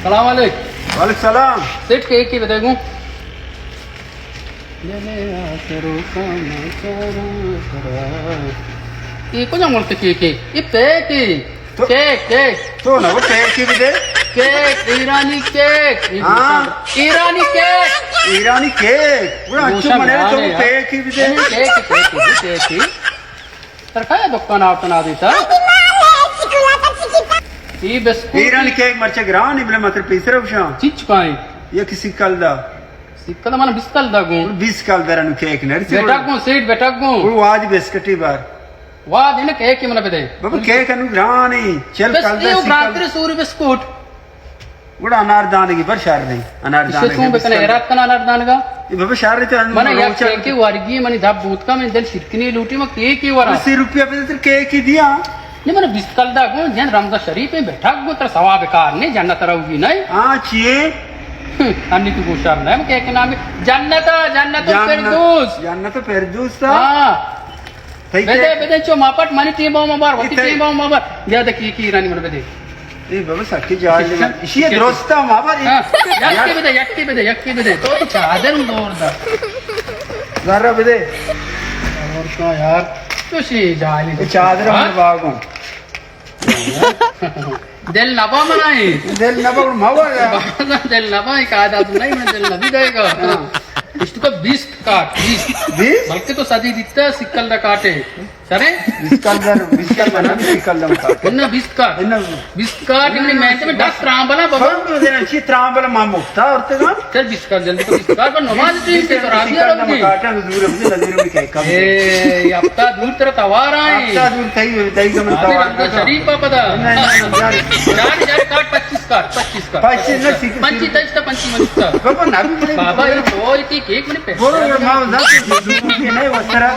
सलाम वालेकुम। वालेकुम सलाम। सेठ के एक ही बताऊँ 이거 그냥 먹을 때 케이크 또- 케이크 तो ना वो केक की भी दे। केक ईरानी केक हाँ। ईरानी केक ईरानी केक वो अच्छू मने तो वो केक की भी दे। केक तर काय दुकान आवतना देता ಈ ಬಿಸ್ಕುಟ್ ईरानी केक मर्चे ग्रान इबले मात्र पीसरे उशा ಚಿಚ್ಚುಕಾಯಿ ये किसी कल दा ಸಿಕ್ಕದ ಮನ ಬಿಸ್ಕಲ್ದಾಗು 20 कल दरनु केक नरसी ಬೆಟಾಗು ಸೀಟ್ ಬೆಟಾಗು वो आज बिस्किटी बार ವಾ ದಿನ ಕೇಕ್ ಮನ ಬೆದೆ बाबा केक अनु ग्रान ही चल कल दा ಬೆಸ್ಕಿ ರಾತ್ರಿ ಸೂರಿ ಬಿಸ್ಕುಟ್ वो अनारदाने की पर शहर नहीं अनारदाने ಇಷ್ಟು ಬೇಕನ ಎರಾತ್ಕನ ಅನಾರ್ದಾನಗ ये बाबा शहर तो ಮನ ಯಾಕೆ ಕೇಕ್ ವರ್ಗಿ ಮನಿ ದಬ್ ಬೂತ್ಕ ಮನಿ ದಲ್ ಶಿರ್ಕನಿ ಲೂಟಿ ಮ ಕೇಕ್ ಈ ವರ 80 रुपया पे तो केक ही दिया। ನಿ ಮನ ಬಿಸ್ಕಲ್ದಾಗು ಜನ್ ರಮಜಾ ಶರೀಫ್ में ಬೆಟಾಗು ತರ ಸವಾ बेकार ने जन्नत रहूगी नहीं हाँ चिए अन्नी तू गोशार नहीं मैं केक नाम जन्नत जन्नत फिरदौस जन्नत फिरदौस था। हां सही बेदे केक बेदे चो मापट मनी टीम बाव मार होती इथे- टीम बाव मार या द की ईरानी मन बेदे ये बाबा सच्ची जाल इसी दोस्ता माबर हां यक्की बेदे तो चादर दौर दा जरा बदे और का यार तुसी जाली ये चादर हम बागों दिल नबा मनाई दिल ना बागों मावर दिल नबा एक आदत नहीं मैं दिल नबी देगा इष्ट का 20 काट 20 बीस बल्कि तो सदी दिखता सिक्कल दा काटे सरे बिस्कल बना बिस्कल दम का इन्ना 20 काट इन्ना 20 काट इन्नी मैं तो डॉक्टर आंबला बाबा फर्क देना अच्छी त्रांबल मामुक्ता और ते ना चल 20 काट जल्दी तो 20 काट पर नमाज टीम के तो राबिया बिस्कल दम लोगी काटा नजूर अपने नजर में क्या कम ए ये हफ्ता दूर तरह तवार आए हफ्ता दूर तई का मन अभी रमजान शरीफ का पता चार चार काट 25 काट 25 काट 25 ना सीख 25 तक 25 मनता बाबा ना भी बाबा ये बोल की केक मैंने बोलो माव ना नहीं वस्तरा